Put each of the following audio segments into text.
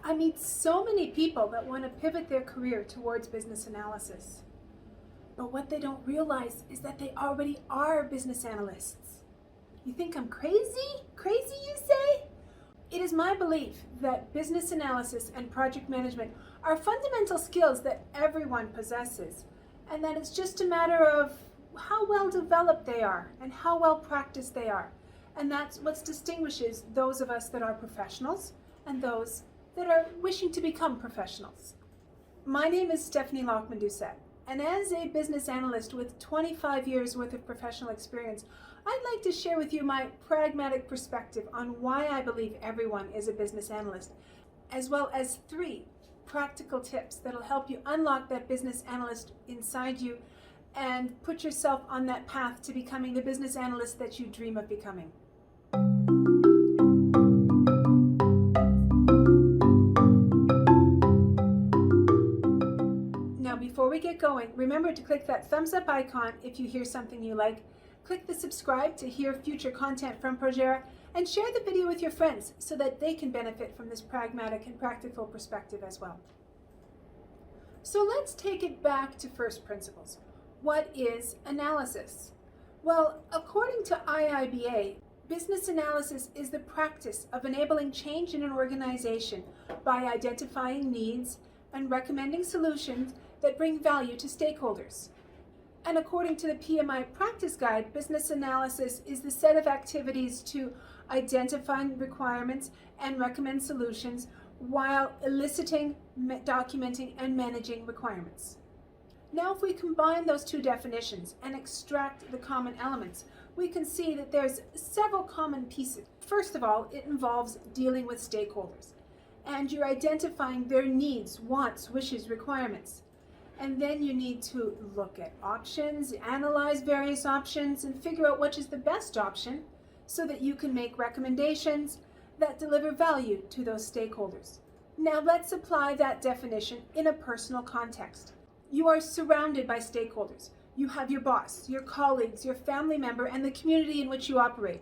I meet so many people that want to pivot their career towards business analysis. But what they don't realize is that they already are business analysts. You think I'm crazy? Crazy, you say? It is my belief that business analysis and project management are fundamental skills that everyone possesses, and that it's just a matter of how well developed they are and how well practiced they are. And that's what distinguishes those of us that are professionals and those that are wishing to become professionals. My name is Stephanie Lachman-Doucet, and as a business analyst with 25 years worth of professional experience, I'd like to share with you my pragmatic perspective on why I believe everyone is a business analyst, as well as 3 practical tips that'll help you unlock that business analyst inside you and put yourself on that path to becoming the business analyst that you dream of becoming. Now, before we get going, remember to click that thumbs up icon if you hear something you like. Click the subscribe to hear future content from Projerra, and share the video with your friends so that they can benefit from this pragmatic and practical perspective as well. So let's take it back to first principles. What is analysis? Well, according to IIBA, business analysis is the practice of enabling change in an organization by identifying needs and recommending solutions that bring value to stakeholders. And according to the PMI Practice Guide, business analysis is the set of activities to identify requirements and recommend solutions while eliciting, documenting, and managing requirements. Now, if we combine those 2 definitions and extract the common elements, we can see that there's several common pieces. First of all, it involves dealing with stakeholders, and you're identifying their needs, wants, wishes, requirements. And then you need to look at options, analyze various options, and figure out which is the best option so that you can make recommendations that deliver value to those stakeholders. Now let's apply that definition in a personal context. You are surrounded by stakeholders. You have your boss, your colleagues, your family member, and the community in which you operate.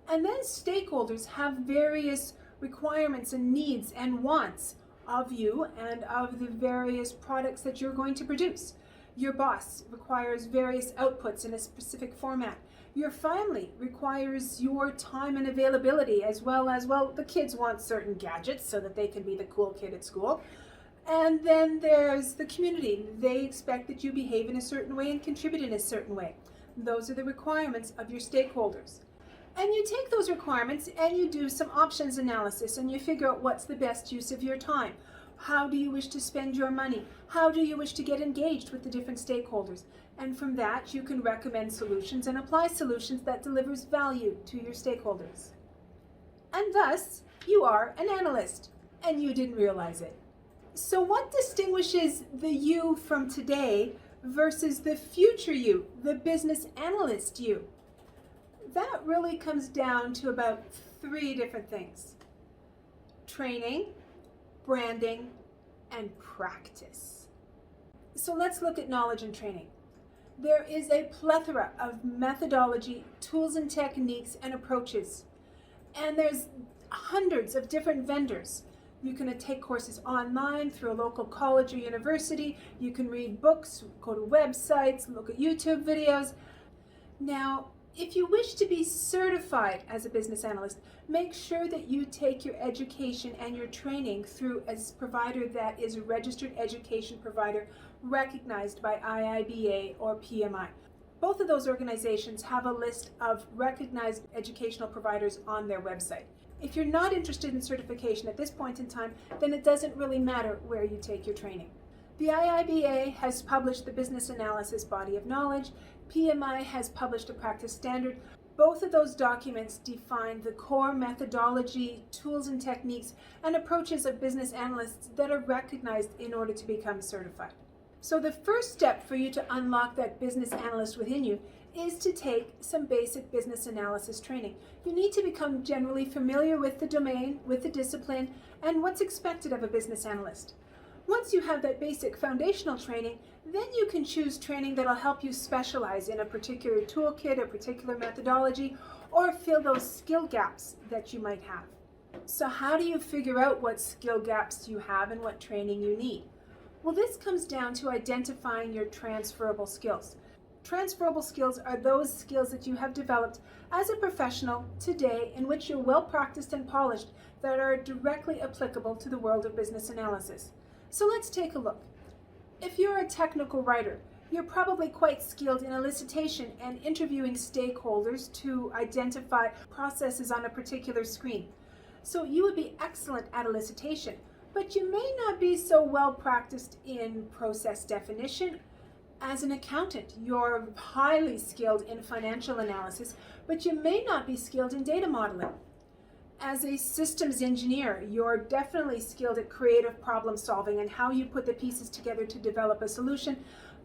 And then stakeholders have various requirements and needs and wants of you and of the various products that you're going to produce. Your boss requires various outputs in a specific format. Your family requires your time and availability, as well, the kids want certain gadgets so that they can be the cool kid at school. And then there's the community. They expect that you behave in a certain way and contribute in a certain way. Those are the requirements of your stakeholders. And you take those requirements and you do some options analysis, and you figure out what's the best use of your time. How do you wish to spend your money? How do you wish to get engaged with the different stakeholders? And from that, you can recommend solutions and apply solutions that delivers value to your stakeholders. And thus, you are an analyst, and you didn't realize it. So what distinguishes the you from today versus the future you, the business analyst you? That really comes down to about 3 different things: training, branding, and practice. So let's look at knowledge and training. There is a plethora of methodology, tools and techniques and approaches. And there's hundreds of different vendors. You can take courses online through a local college or university. You can read books, go to websites, look at YouTube videos. Now, if you wish to be certified as a business analyst, make sure that you take your education and your training through a provider that is a registered education provider recognized by IIBA or PMI. Both of those organizations have a list of recognized educational providers on their website. If you're not interested in certification at this point in time, then it doesn't really matter where you take your training. The IIBA has published the Business Analysis Body of Knowledge. PMI has published a practice standard. Both of those documents define the core methodology, tools and techniques, and approaches of business analysts that are recognized in order to become certified. So the first step for you to unlock that business analyst within you is to take some basic business analysis training. You need to become generally familiar with the domain, with the discipline, and what's expected of a business analyst. Once you have that basic foundational training, then you can choose training that'll help you specialize in a particular toolkit, a particular methodology, or fill those skill gaps that you might have. So how do you figure out what skill gaps you have and what training you need? Well, this comes down to identifying your transferable skills. Transferable skills are those skills that you have developed as a professional today in which you're well practiced and polished that are directly applicable to the world of business analysis. So let's take a look. If you're a technical writer, you're probably quite skilled in elicitation and interviewing stakeholders to identify processes on a particular screen. So you would be excellent at elicitation, but you may not be so well practiced in process definition. As an accountant, you're highly skilled in financial analysis, but you may not be skilled in data modeling. As a systems engineer, you're definitely skilled at creative problem solving and how you put the pieces together to develop a solution,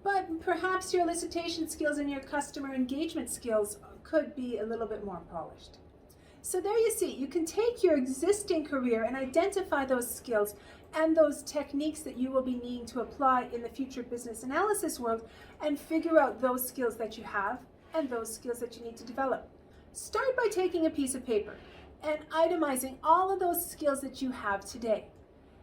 but perhaps your elicitation skills and your customer engagement skills could be a little bit more polished. So there you see, you can take your existing career and identify those skills and those techniques that you will be needing to apply in the future business analysis world and figure out those skills that you have and those skills that you need to develop. Start by taking a piece of paper and itemizing all of those skills that you have today.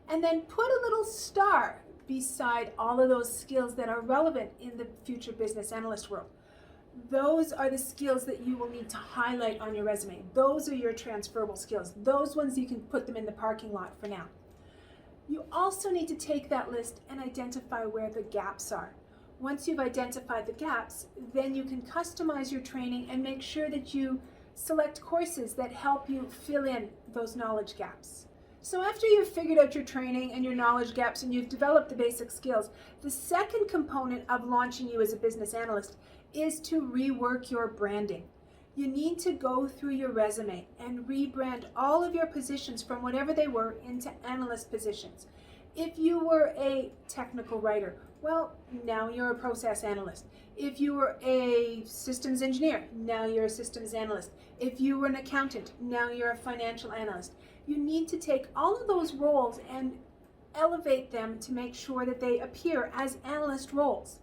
And then put a little star beside all of those skills that are relevant in the future business analyst world. Those are the skills that you will need to highlight on your resume. Those are your transferable skills. Those ones you can put them in the parking lot for now. You also need to take that list and identify where the gaps are. Once you've identified the gaps, then you can customize your training and make sure that you select courses that help you fill in those knowledge gaps. So after you've figured out your training and your knowledge gaps and you've developed the basic skills, the second component of launching you as a business analyst is to rework your branding. You need to go through your resume and rebrand all of your positions from whatever they were into analyst positions. If you were a technical writer, well, now you're a process analyst. If you were a systems engineer, now you're a systems analyst. If you were an accountant, now you're a financial analyst. You need to take all of those roles and elevate them to make sure that they appear as analyst roles.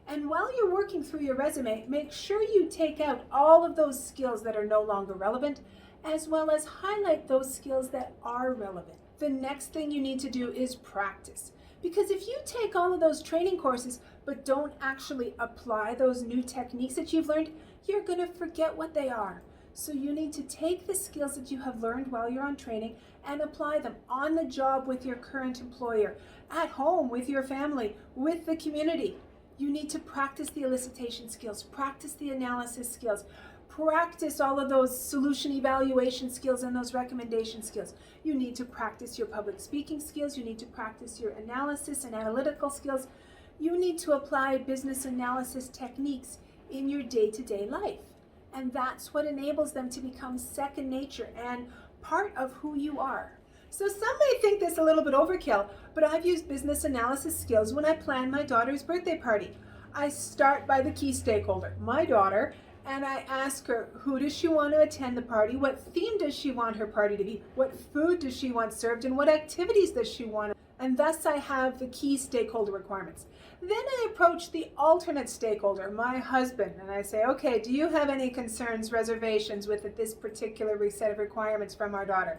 And while you're working through your resume, make sure you take out all of those skills that are no longer relevant, as well as highlight those skills that are relevant. The next thing you need to do is practice. Because if you take all of those training courses, but don't actually apply those new techniques that you've learned, you're going to forget what they are. So you need to take the skills that you have learned while you're on training and apply them on the job with your current employer, at home, with your family, with the community. You need to practice the elicitation skills, practice the analysis skills, practice all of those solution evaluation skills and those recommendation skills. You need to practice your public speaking skills. You need to practice your analysis and analytical skills. You need to apply business analysis techniques in your day-to-day life. And that's what enables them to become second nature and part of who you are. So some may think this a little bit overkill, but I've used business analysis skills when I plan my daughter's birthday party. I start by the key stakeholder, my daughter, and I ask her, who does she want to attend the party? What theme does she want her party to be? What food does she want served? And what activities does she want? And thus I have the key stakeholder requirements. Then I approach the alternate stakeholder, my husband, and I say, okay, do you have any concerns, reservations with this particular set of requirements from our daughter?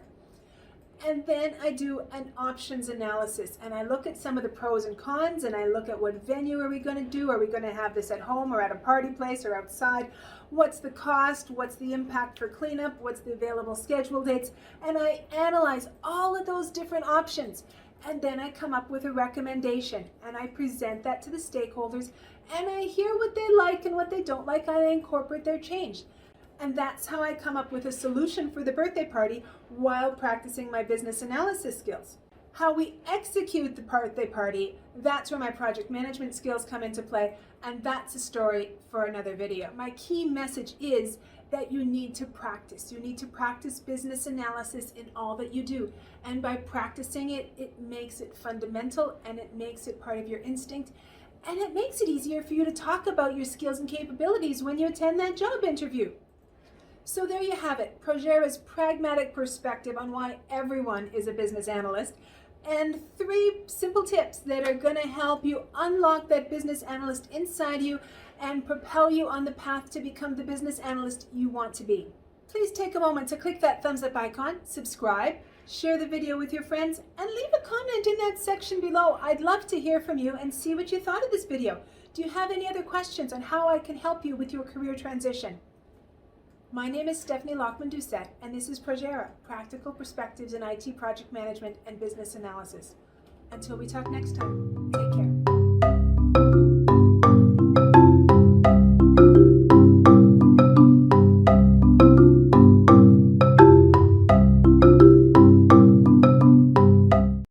And then I do an options analysis and I look at some of the pros and cons and I look at what venue are we going to do? Are we going to have this at home or at a party place or outside? What's the cost? What's the impact for cleanup? What's the available schedule dates? And I analyze all of those different options. And then I come up with a recommendation and I present that to the stakeholders and I hear what they like and what they don't like and I incorporate their change. And that's how I come up with a solution for the birthday party while practicing my business analysis skills. How we execute the birthday party, that's where my project management skills come into play, and that's a story for another video. My key message is that you need to practice. You need to practice business analysis in all that you do. And by practicing it, it makes it fundamental and it makes it part of your instinct. And it makes it easier for you to talk about your skills and capabilities when you attend that job interview. So there you have it, Projerra's pragmatic perspective on why everyone is a business analyst, and 3 simple tips that are going to help you unlock that business analyst inside you and propel you on the path to become the business analyst you want to be. Please take a moment to click that thumbs up icon, subscribe, Share the video with your friends and leave a comment in that section below. I'd love to hear from you and see what you thought of this video. Do you have any other questions on how I can help you with your career transition? My name is Stephanie Lachman-Doucet, and this is Projerra, Practical Perspectives in IT Project Management and Business Analysis. Until we talk next time, take care.